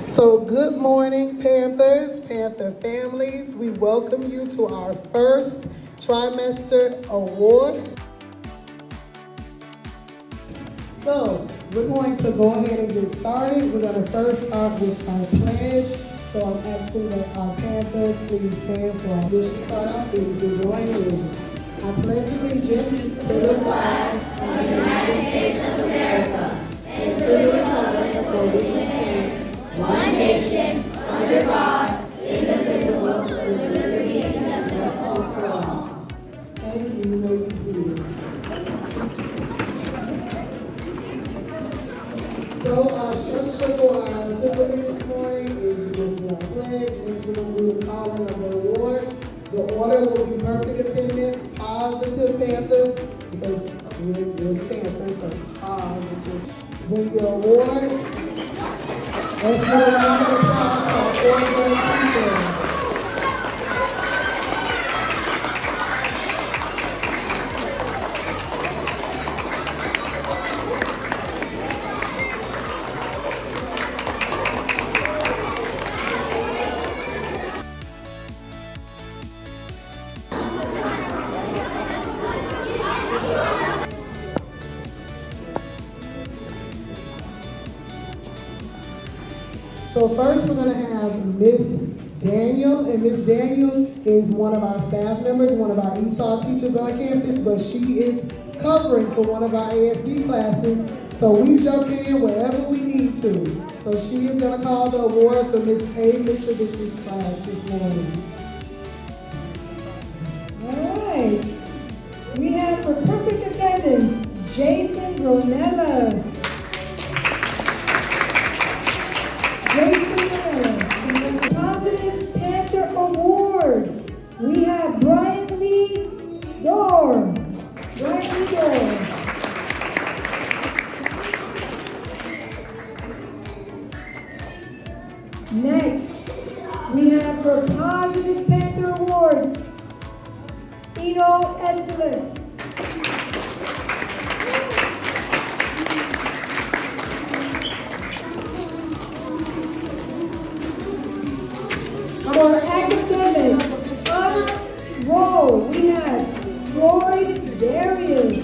So good morning, Panthers, Panther families. We welcome you to our first trimester awards. So we're going to go ahead and get started. We're going to first start with our pledge. So I'm asking that our Panthers please stand for our. We should start off with you join me. I pledge allegiance to the flag of the United States of America and to the republic for which it stands, one nation, under God, indivisible, with liberty and justice for all. Thank you. You may be seated. So our structure for our assembly this morning is just our pledge. Next we're going to do the calling of the awards. The order will be perfect attendance, positive Panthers, because we're the Panthers, so positive. Bring your awards. Let's give a round of applause to our fourth grade teachers. So first we're going to have Miss Daniel, and Miss Daniel is one of our staff members, one of our ESOL teachers on campus, but she is covering for one of our ASD classes, so we jump in wherever we need to. So she is going to call the awards for Miss A. Mitrovich's class this morning. All right. We have for perfect attendance, Jason Ronellas. And the Positive Panther Award, we have Brian Lee Dorr. Next, we have for Positive Panther Award, Eno Esteves. For academic honor roll, we have Floyd Darius.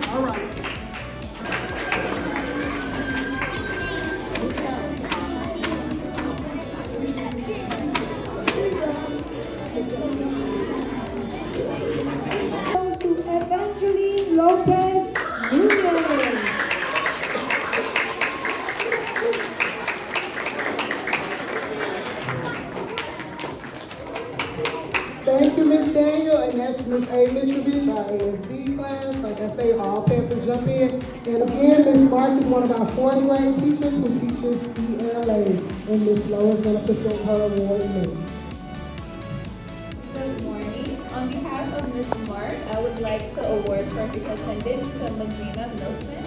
All right. Goes to Evangeline Lopez Nunez. Thank you, Miss Daniel, and that's Miss A. Mitrovich, our ASD class. Like I say, all Panthers jump in. And again, Miss Mark is one of our fourth grade teachers who teaches ELA, and Miss Lowe is going to present her awards next. Good morning. On behalf of Ms. Mark, I would like to award perfect attendance to Magina Nilsson.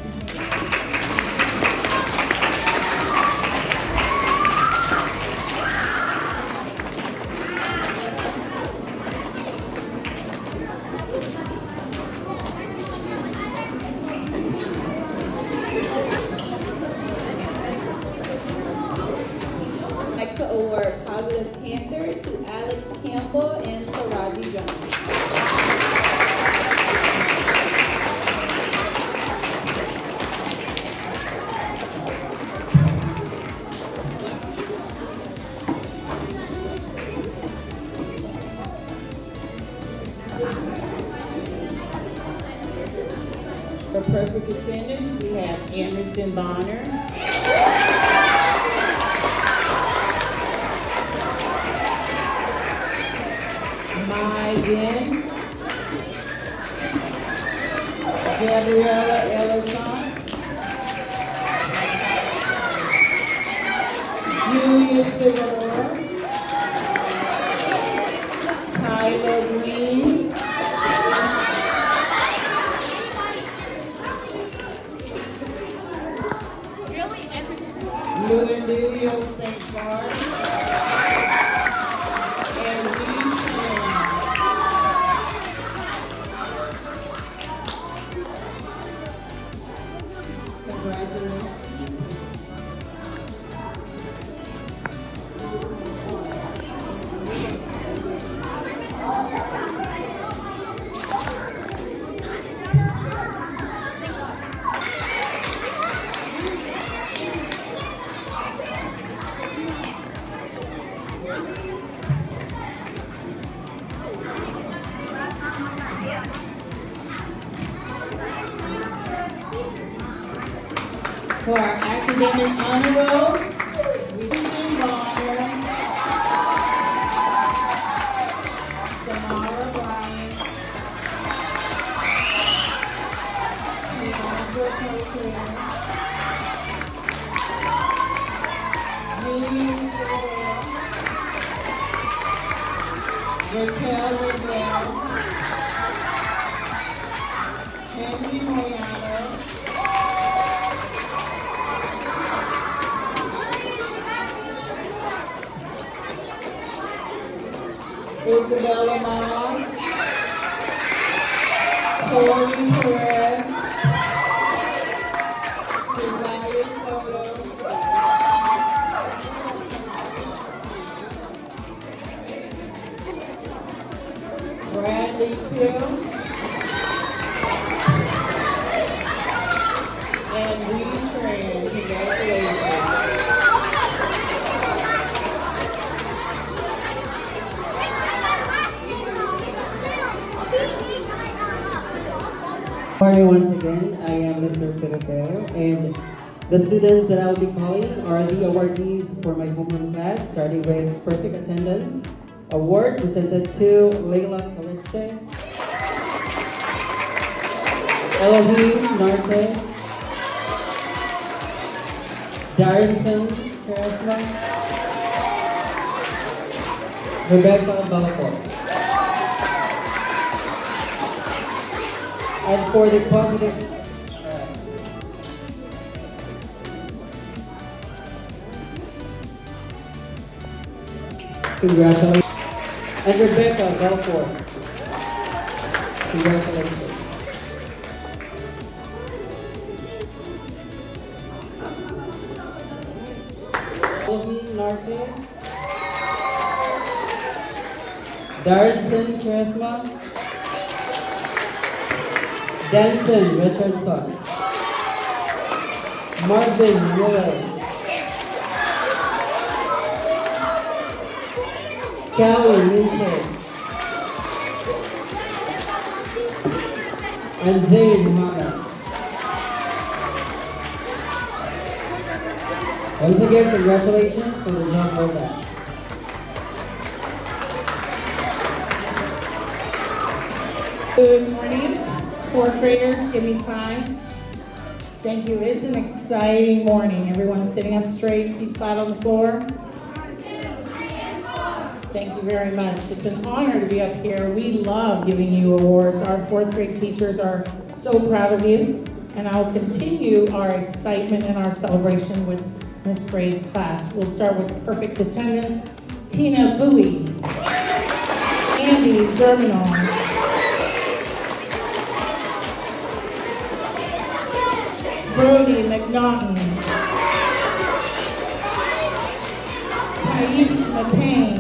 I'd like to award Positive Panther to Alex Campbell and Taraji Jones. For perfect attendance, we have Anderson Bonner. Mai Yen. Gabriella Ellison. Julius Figueroa. Tyler Green. Luandelio St. Barnes. And Lee Shen. Congratulations. For our academic honor roll, Susan Bonner, Samara Bryant, Leandra Cotel, Julian Figueroa, Raquel Rivera, Henry Moyano, Isabella Moss, Corey Perez, Josiah Soto, Bradley Till, and Lee Tran. Congratulations. Good morning once again. I am Mr. Pilipeo, and the students that I will be calling are the awardees for my homeroom class, starting with Perfect Attendance Award presented to Leila Calixte, Elohim Narte, Darrenson Cheresma, Rebecca Balfour. And for the positive, congratulations. And Rebecca Balfour, congratulations. Elohim Narte, Darrenson Cheresma, Danson Richardson, Marvin Miller, Callie Minter, and Zayn Muhammad. Once again, congratulations for the job well done. Good morning. Fourth graders, give me 5. Thank you. It's an exciting morning. Everyone sitting up straight, feet flat on the floor. Thank you very much. It's an honor to be up here. We love giving you awards. Our fourth grade teachers are so proud of you. And I'll continue our excitement and our celebration with Miss Gray's class. We'll start with perfect attendance. Tina Bowie, Andy Germinal, Brody McNaughton, Thais McCain.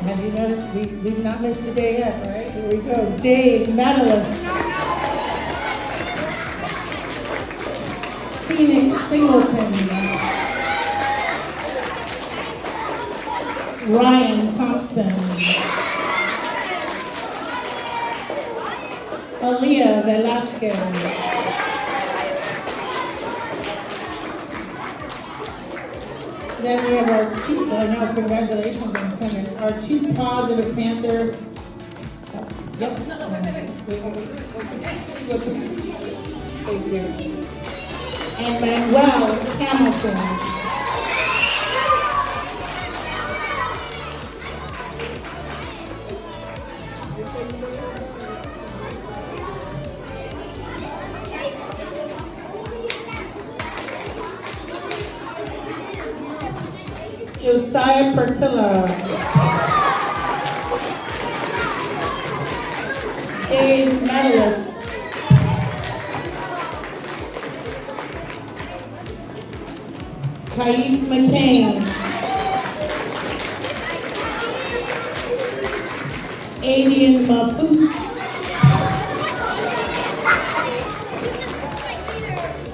Have you noticed we've not missed a day yet, right? Here we go. Dave Medalist, Phoenix Singleton, Ryan Thompson, Aaliyah Velasquez, then we have our two, congratulations on attendance, our 2 positive Panthers. Yep. Thank you. And Manuel Hamilton. Josiah Pertilla, A medalists. Kaif McCain. Adian Mafous.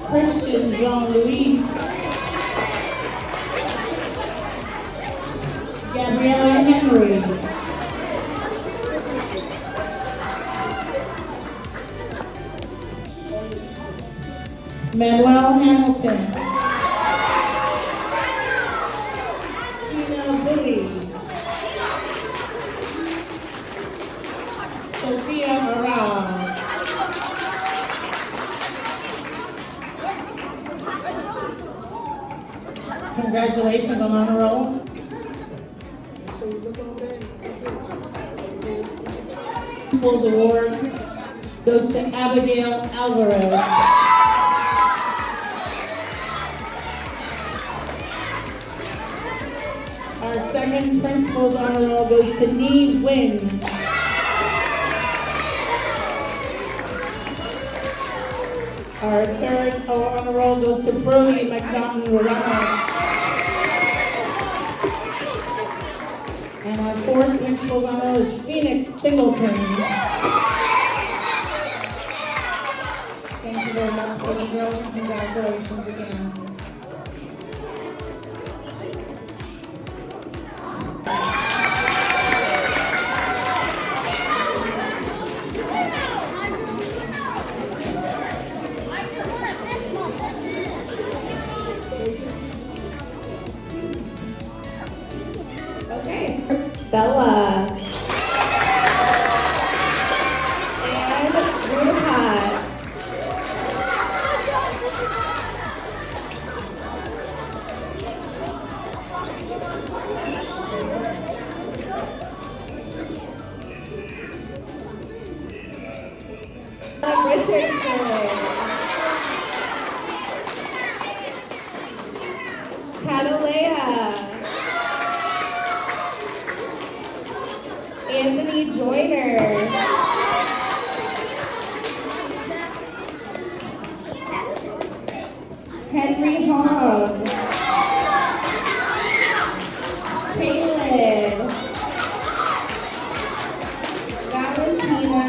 Christian Jean-Louis. Gabriella Henry. Manuel Hamilton. Tina Billy. Sophia Araz. Congratulations on honor roll. So you look over there. People's Award goes to Abigail Alvarez. Our second Principal's Honor Roll goes to Nee Win. Our third honor roll goes to Brody McNaughton Ramos. And our fourth Principal's Honor Roll is Phoenix Singleton. Thank you very much, boys and girls, and congratulations again. Okay. Bella. And Rupat. Richardson. Catalea. Anthony Joyner. Henry Hogg. Caleb. Valentina.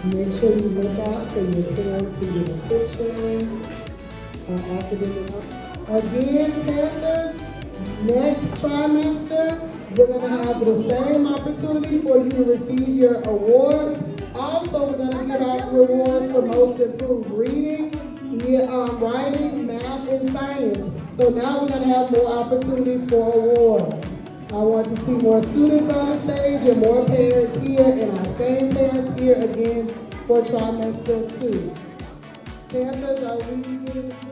Make sure you look out so your parents can get a picture. Academic. Again, Panthers, next trimester, we're going to have the same opportunity for you to receive your awards. Also, we're going to give out rewards for most improved reading, writing, math, and science. So now we're going to have more opportunities for awards. I want to see more students on the stage and more parents here, and our same parents here again for trimester 2. Panthers, are we getting the